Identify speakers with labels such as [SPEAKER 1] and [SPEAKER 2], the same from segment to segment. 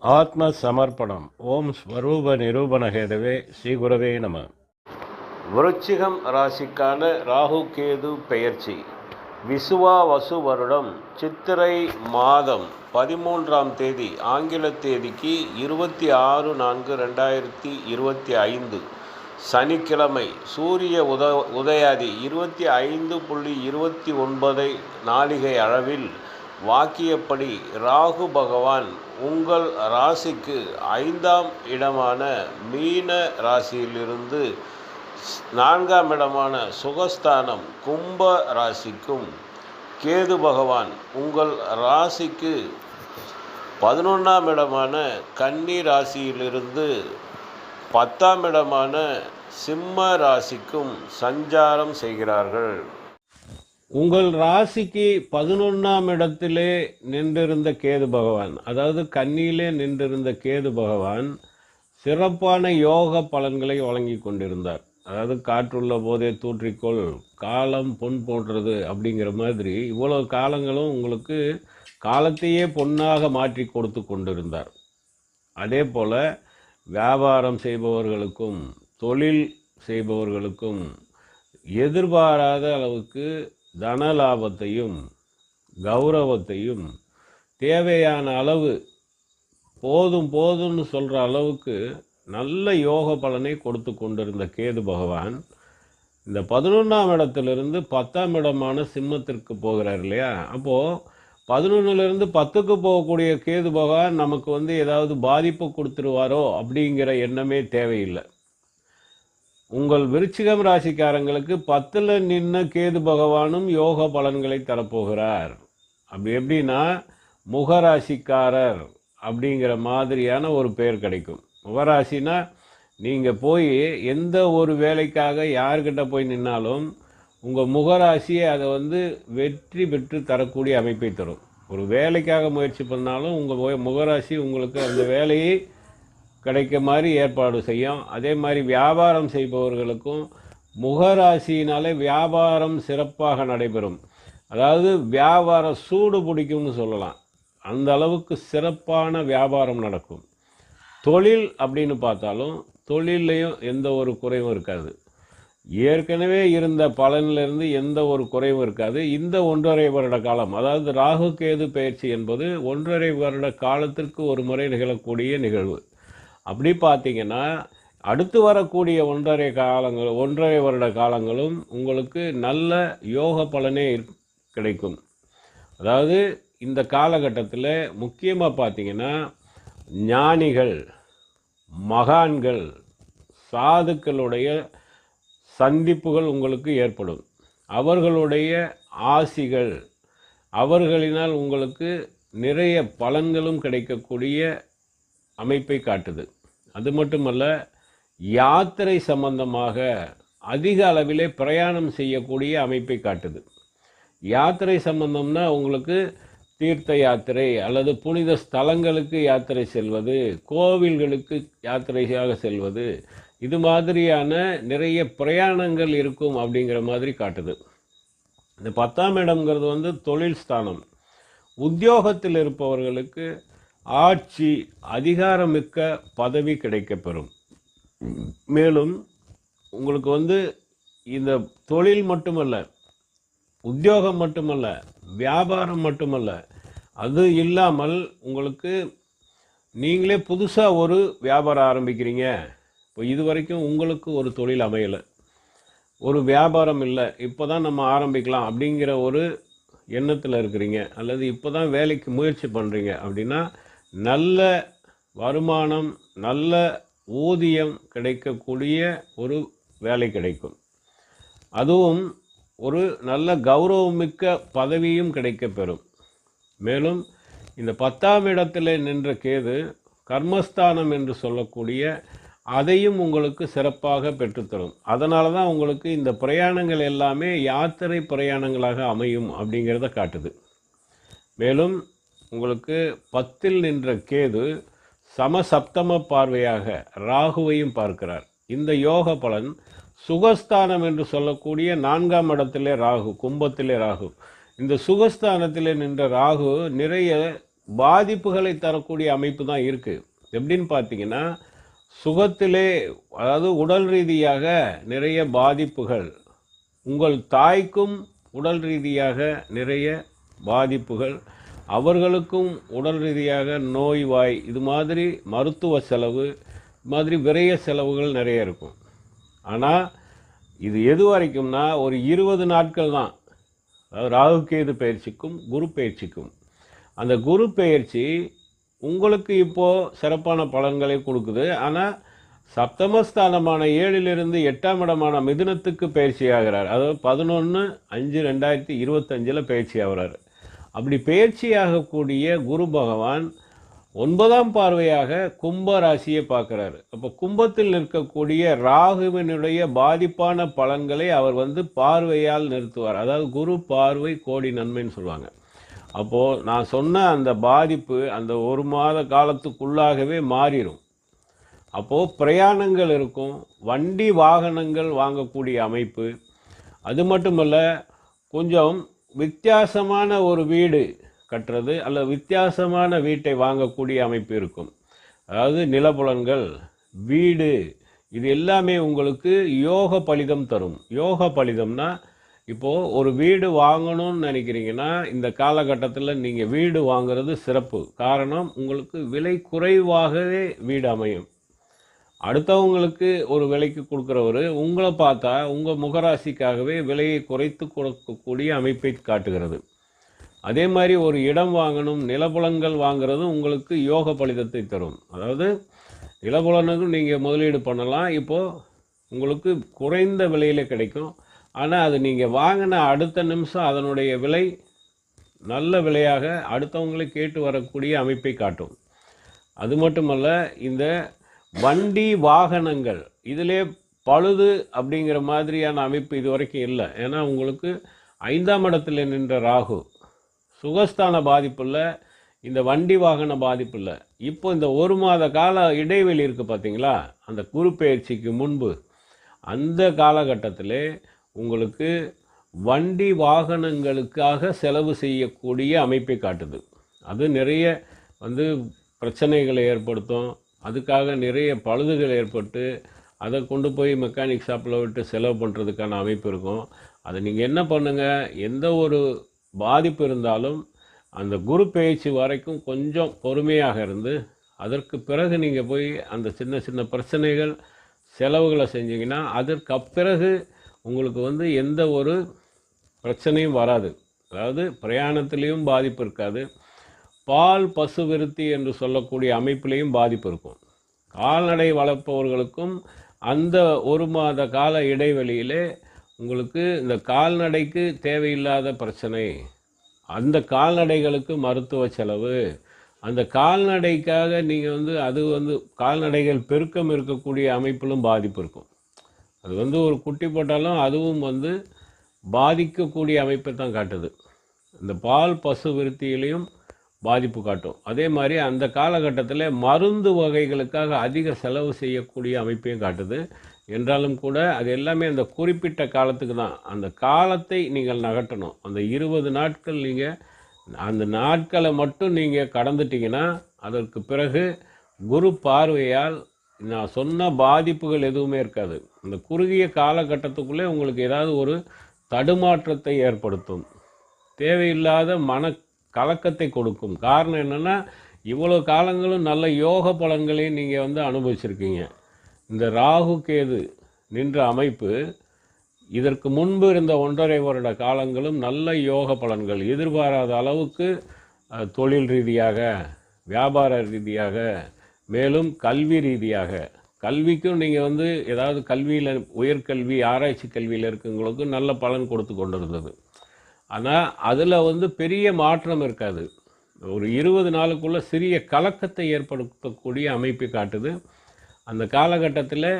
[SPEAKER 1] ஆத்ம சமர்ப்பணம். ஓம் ஸ்வரூப நிரூபண ஹேதவே ஸ்ரீ குரவே நம. விருச்சிகம் ராசிக்கான ராகு கேது பெயர்ச்சி விசுவாவசு வருடம் சித்திரை மாதம் 13ஆம் தேதி ஆங்கில தேதிக்கு 26/4/2025 சனிக்கிழமை சூரிய உதயாதி 25:29 நாழிகை அளவில் வாக்கியப்படி ராகு பகவான் உங்கள் ராசிக்கு 5ஆம் இடமான மீன ராசியிலிருந்து 4ஆம் இடமான சுகஸ்தானம் கும்ப ராசிக்கும், கேது பகவான் உங்கள் ராசிக்கு 11ஆம் இடமான கன்னி ராசியிலிருந்து 10ஆம் இடமான சிம்ம ராசிக்கும் சஞ்சாரம் செய்கிறார்கள். உங்கள் ராசிக்கு 11ஆம் இடத்திலே நின்றிருந்த கேது பகவான், அதாவது கன்னியிலே நின்றிருந்த கேது பகவான் சிறப்பான யோக பலன்களை வழங்கி கொண்டிருந்தார். அதாவது காற்றுள்ள போதே தூற்றிக்கொள், காலம் பொன் போன்றது அப்படிங்கிற மாதிரி இவ்வளவு காலங்களும் உங்களுக்கு காலத்தையே பொன்னாக மாற்றி கொடுத்து கொண்டிருந்தார். அதே போல் வியாபாரம் செய்பவர்களுக்கும் தொழில் செய்பவர்களுக்கும் எதிர்பாராத அளவுக்கு தன லாபத்தையும் கௌரவத்தையும் தேவையான அளவு போதும் போதும்னு சொல்கிற அளவுக்கு நல்ல யோக பலனை கொடுத்து கொண்டிருந்த கேது பகவான் இந்த 11ஆம் இடத்திலிருந்து 10ஆம் இடமான சிம்மத்திற்கு போகிறார் இல்லையா. அப்போது 11லேருந்து 10க்கு போகக்கூடிய கேது பகவான் நமக்கு ஏதாவது பாதிப்பு கொடுத்துருவாரோ அப்படிங்கிற எண்ணமே தேவையில்லை. உங்கள் விருச்சிகம் ராசிக்காரங்களுக்கு 10ல் நின்ன கேது பகவானும் யோக பலன்களை தரப்போகிறார். அப்படி எப்படின்னா முகராசிக்காரர் அப்படிங்கிற மாதிரியான ஒரு பெயர் கிடைக்கும். முகராசினா நீங்கள் போய் எந்த ஒரு வேலைக்காக யார்கிட்ட போய் நின்னாலும் உங்கள் முகராசியை அதை வெற்றி பெற்று தரக்கூடிய அமைப்பை தரும். ஒரு வேலைக்காக முயற்சி பண்ணாலும் உங்கள் முகராசி உங்களுக்கு அந்த வேலையை கிடைக்க மாதிரி ஏற்பாடு செய்யும். அதே மாதிரி வியாபாரம் செய்பவர்களுக்கும் முகராசினாலே வியாபாரம் சிறப்பாக நடைபெறும். அதாவது வியாபாரம் சூடு பிடிக்கும்னு சொல்லலாம். அந்த அளவுக்கு சிறப்பான வியாபாரம் நடக்கும். தொழில் அப்படின்னு பார்த்தாலும் தொழிலையும் எந்த ஒரு குறைவும் இருக்காது. ஏற்கனவே இருந்த பலனிலிருந்து எந்த ஒரு குறைவும் இருக்காது. இந்த 1.5 வருட காலம், அதாவது ராகு கேது பயிற்சி என்பது 1.5 வருட காலத்திற்கு ஒரு முறை நிகழக்கூடிய நிகழ்வு. அப்படி பார்த்தீங்கன்னா அடுத்து வரக்கூடிய 1.5 வருட காலங்களும் உங்களுக்கு நல்ல யோக பலனே கிடைக்கும். அதாவது இந்த காலகட்டத்தில் முக்கியமாக பார்த்தீங்கன்னா ஞானிகள், மகான்கள், சாதுக்களுடைய சந்திப்புகள் உங்களுக்கு ஏற்படும். அவர்களுடைய ஆசிகள், அவர்களினால் உங்களுக்கு நிறைய பலன்களும் கிடைக்கக்கூடிய அமைப்பை காட்டுது. அது மட்டுமல்ல, யாத்திரை சம்பந்தமாக அதிக அளவிலே பிரயாணம் செய்யக்கூடிய அமைப்பை காட்டுது. யாத்திரை சம்பந்தம்னா உங்களுக்கு தீர்த்த யாத்திரை அல்லது புனித ஸ்தலங்களுக்கு யாத்திரை செல்வது, கோவில்களுக்கு யாத்திரையாக செல்வது, இது மாதிரியான நிறைய பிரயாணங்கள் இருக்கும் அப்படிங்கிற மாதிரி காட்டுது. இந்த 10ஆம் இடம்ங்கிறது தொழில் ஸ்தானம். உத்தியோகத்தில் இருப்பவர்களுக்கு ஆட்சி அதிகாரமிக்க பதவி கிடைக்கப்பெறும். மேலும் உங்களுக்கு இந்த தொழில் மட்டுமல்ல, உத்தியோகம் மட்டுமல்ல, வியாபாரம் மட்டுமல்ல, அது இல்லாமல் உங்களுக்கு நீங்களே புதுசாக ஒரு வியாபாரம் ஆரம்பிக்கிறீங்க. இப்போ இது வரைக்கும் உங்களுக்கு ஒரு தொழில் அமையலை, ஒரு வியாபாரம் இல்லை, இப்போ தான் நம்ம ஆரம்பிக்கலாம் அப்படிங்கிற ஒரு எண்ணத்தில் இருக்கிறீங்க, அல்லது இப்போ தான் வேலைக்கு முயற்சி பண்ணுறீங்க அப்படின்னா நல்ல வருமானம், நல்ல ஊதியம் கிடைக்கக்கூடிய ஒரு வேலை கிடைக்கும். அதுவும் ஒரு நல்ல கௌரவமிக்க பதவியும் கிடைக்கப்பெறும். மேலும் இந்த 10ஆம் இடத்தில் நின்ற கேது கர்மஸ்தானம் என்று சொல்லக்கூடிய அதையும் உங்களுக்கு சிறப்பாக பெற்றுத்தரும். அதனால தான் உங்களுக்கு இந்த பிரயாணங்கள் எல்லாமே யாத்திரை பிரயாணங்களாக அமையும் அப்படிங்கிறத காட்டுது. மேலும் உங்களுக்கு 10ல் நின்ற கேது சமசப்தம பார்வையாக ராகுவையும் பார்க்கிறார். இந்த யோக பலன் சுகஸ்தானம் என்று சொல்லக்கூடிய 4ஆம் இடத்திலே ராகு, கும்பத்திலே ராகு. இந்த சுகஸ்தானத்திலே நின்ற ராகு நிறைய பாதிப்புகளை தரக்கூடிய அமைப்பு தான் இருக்குது. எப்படின்னு பார்த்தீங்கன்னா, சுகத்திலே அதாவது உடல் ரீதியாக நிறைய பாதிப்புகள், உங்கள் தாய்க்கும் உடல் ரீதியாக நிறைய பாதிப்புகள், அவர்களுக்கும் உடல் ரீதியாக நோய்வாய், இது மாதிரி மருத்துவ செலவு, இது மாதிரி விரைய செலவுகள் நிறைய இருக்கும். ஆனால் இது எது வரைக்கும்னா ஒரு 20 நாட்கள் தான். அதாவது ராகு கேது பயிற்சிக்கும் குரு பயிற்சிக்கும். அந்த குரு பயிற்சி உங்களுக்கு இப்போது சிறப்பான பலன்களை கொடுக்குது. ஆனால் சப்தமஸ்தானமான 7லிருந்து 8ஆம் இடமான மிதுனத்துக்கு பயிற்சி ஆகிறார். அதாவது 11/5/2025 பயிற்சி ஆகிறார். அப்படி பயிற்சியாகக்கூடிய குரு பகவான் 9ஆம் பார்வையாக கும்ப ராசியை பார்க்குறாரு. அப்போ கும்பத்தில் நிற்கக்கூடிய ராகுவினுடைய பாதிப்பான பலன்களை அவர் பார்வையால் நிறுத்துவார். அதாவது குரு பார்வை கோடி நன்மைன்னு சொல்லுவாங்க. அப்போது நான் சொன்ன அந்த பாதிப்பு அந்த 1 மாத காலத்துக்குள்ளாகவே மாறிடும். அப்போது பிரயாணங்கள் இருக்கும், வண்டி வாகனங்கள் வாங்கக்கூடிய அமைப்பு. அது மட்டுமல்ல, கொஞ்சம் வித்தியாசமான ஒரு வீடு கட்டுறது அல்லது வித்தியாசமான வீட்டை வாங்கக்கூடிய அமைப்பு இருக்கும். அதாவது நிலப்புலன்கள், வீடு, இது எல்லாமே உங்களுக்கு யோக பலிதம் தரும். யோக பலிதம்னா, இப்போது ஒரு வீடு வாங்கணும்னு நினைக்கிறீங்கன்னா இந்த காலகட்டத்தில் நீங்கள் வீடு வாங்குறது சிறப்பு. காரணம், உங்களுக்கு விலை குறைவாகவே வீடு அமையும். அடுத்தவங்களுக்கு ஒரு விலைக்கு கொடுக்குறவர் உங்களை பார்த்தா உங்கள் முகராசிக்காகவே விலையை குறைத்து கொடுக்கக்கூடிய அமைப்பை காட்டுகிறது. அதே மாதிரி ஒரு இடம் வாங்கணும், நிலப்புலன்கள் வாங்குறது உங்களுக்கு யோக பலிதத்தை தரும். அதாவது நிலப்புலனுக்கும் நீங்கள் முதலீடு பண்ணலாம், இப்போது உங்களுக்கு குறைந்த விலையில் கிடைக்கும். ஆனால் அது நீங்கள் வாங்கின அடுத்த நிமிஷம் அதனுடைய விலை நல்ல விலையாக அடுத்தவங்களை கேட்டு வரக்கூடிய அமைப்பை காட்டும். அது மட்டுமல்ல, இந்த வண்டி வாகனங்கள் இதிலே பழுது அப்படிங்கிற மாதிரியான அமைப்பு இது வரைக்கும் இல்லை. ஏன்னா உங்களுக்கு 5ஆம் இடத்துல நின்ற ராகு, சுகஸ்தான பாதிப்பு இல்லை, இந்த வண்டி வாகன பாதிப்பு இல்லை. இப்போ இந்த 1 மாத கால இடைவெளி இருக்குது பார்த்தீங்களா, அந்த குரு பயிற்சிக்கு முன்பு, அந்த காலகட்டத்திலே உங்களுக்கு வண்டி வாகனங்களுக்காக செலவு செய்யக்கூடிய அமைப்பை காட்டுது. அது நிறைய பிரச்சனைகளை ஏற்படுத்தும். அதுக்காக நிறைய பழுதுகள் ஏற்பட்டு அதை கொண்டு போய் மெக்கானிக் ஷாப்பில் விட்டு செலவு பண்ணுறதுக்கான அமைப்பு இருக்கும். அதை நீங்கள் என்ன பண்ணுங்கள், எந்த ஒரு பாதிப்பு இருந்தாலும் அந்த குரு பயிற்சி வரைக்கும் கொஞ்சம் பொறுமையாக இருந்து அதற்கு பிறகு நீங்கள் போய் அந்த சின்ன சின்ன பிரச்சனைகள் செலவுகளை செஞ்சிங்கன்னா அதற்கு பிறகு உங்களுக்கு எந்த ஒரு பிரச்சனையும் வராது. அதாவது பிரயாணத்திலையும் பாதிப்பு இருக்காது, பால் பசு விருத்தி என்று சொல்லக்கூடிய அமைப்பிலையும் பாதிப்பு இருக்கும். கால்நடை வளர்ப்பவர்களுக்கும் அந்த 1 மாத கால இடைவெளியிலே உங்களுக்கு இந்த கால்நடைக்கு தேவையில்லாத பிரச்சனை, அந்த கால்நடைகளுக்கு மருத்துவ செலவு, அந்த கால்நடைக்காக நீங்கள் அது கால்நடைகள் பெருக்கம் இருக்கக்கூடிய அமைப்பிலும் பாதிப்பு இருக்கும். அது ஒரு குட்டி போட்டாலும் அதுவும் பாதிக்கக்கூடிய அமைப்பை தான் காட்டுது. இந்த பால் பசு விருத்தியிலையும் பாதிப்பு காட்டும். அதே மாதிரி அந்த காலகட்டத்தில் மருந்து வகைகளுக்காக அதிக செலவு செய்யக்கூடிய அமைப்பையும் காட்டுது. என்றாலும் கூட அது எல்லாமே அந்த குறிப்பிட்ட காலத்துக்கு தான். அந்த காலத்தை நீங்கள் நகட்டணும். அந்த 20 நாட்கள் நீங்கள் அந்த நாட்களை மட்டும் நீங்கள் கடந்துட்டிங்கன்னா அதற்கு பிறகு குரு பார்வையால் நான் சொன்ன பாதிப்புகள் எதுவுமே இருக்காது. அந்த குறுகிய காலகட்டத்துக்குள்ளே உங்களுக்கு ஏதாவது ஒரு தடுமாற்றத்தை ஏற்படுத்தும், தேவையில்லாத மன கலக்கத்தை கொடுக்கும். காரணம் என்னென்னா, இவ்வளோ காலங்களும் நல்ல யோக பலன்களையும் நீங்கள் அனுபவிச்சிருக்கீங்க. இந்த ராகு கேது நின்ற அமைப்பு இதற்கு முன்பு இருந்த 1.5 வருட காலங்களும் நல்ல யோக பலன்கள், எதிர்பாராத அளவுக்கு தொழில் ரீதியாக, வியாபார ரீதியாக, மேலும் கல்வி ரீதியாக, கல்விக்கும் நீங்கள் ஏதாவது கல்வியில் உயர்கல்வி ஆராய்ச்சி கல்வியில் இருக்கவங்களுக்கு நல்ல பலன் கொடுத்து கொண்டு இருந்தது. ஆனால் அதில் பெரிய மாற்றம் இருக்காது. ஒரு 20 நாளுக்குள்ளே சிறிய கலக்கத்தை ஏற்படுத்தக்கூடிய அமைப்பை காட்டுது. அந்த காலகட்டத்தில்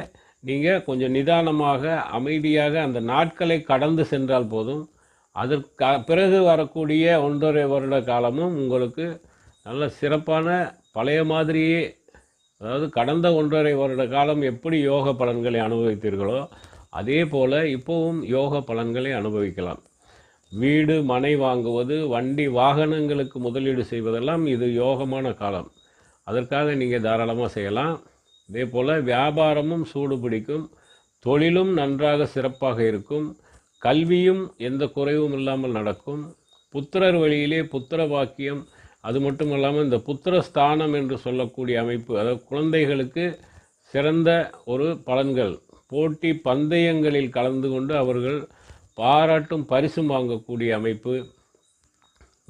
[SPEAKER 1] நீங்கள் கொஞ்சம் நிதானமாக அமைதியாக அந்த நாட்களை கடந்து சென்றால் போதும். அதற்கு பிறகு வரக்கூடிய 1.5 வருட காலமும் உங்களுக்கு நல்ல சிறப்பான பழைய மாதிரியே, அதாவது கடந்த 1.5 வருட காலம் எப்படி யோக பலன்களை அனுபவித்தீர்களோ அதே போல் இப்போவும் யோக பலன்களை அனுபவிக்கலாம். வீடு மனை வாங்குவது, வண்டி வாகனங்களுக்கு முதலீடு செய்வதெல்லாம் இது யோகமான காலம். அதற்காக நீங்கள் தாராளமாக செய்யலாம். இதே போல் வியாபாரமும் சூடு பிடிக்கும், தொழிலும் நன்றாக சிறப்பாக இருக்கும், கல்வியும் எந்த குறைவும் இல்லாமல் நடக்கும், புத்திரர் வழியிலே புத்திர பாக்கியம், அது மட்டும் இல்லாமல் இந்த புத்திரஸ்தானம் என்று சொல்லக்கூடிய அமைப்பு, அதாவது குழந்தைகளுக்கு சிறந்த ஒரு பலன்கள், போட்டி பந்தயங்களில் கலந்து கொண்டு அவர்கள் பாராட்டும் பரிசும் வாங்கக்கூடிய அமைப்பு,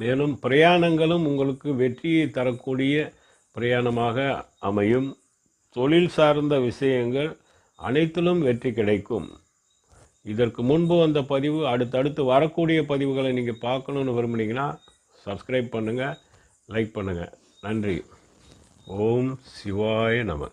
[SPEAKER 1] மேலும் பிரயாணங்களும் உங்களுக்கு வெற்றியை தரக்கூடிய பிரயாணமாக அமையும். தொழில் சார்ந்த விஷயங்கள் அனைத்திலும் வெற்றி கிடைக்கும். இதற்கு முன்பு வந்த பதிவு, அடுத்தடுத்து வரக்கூடிய பதிவுகளை நீங்கள் பார்க்கணுன்னு விரும்புனீங்கன்னா சப்ஸ்கிரைப் பண்ணுங்கள், லைக் பண்ணுங்கள். நன்றி. ஓம் சிவாய நம.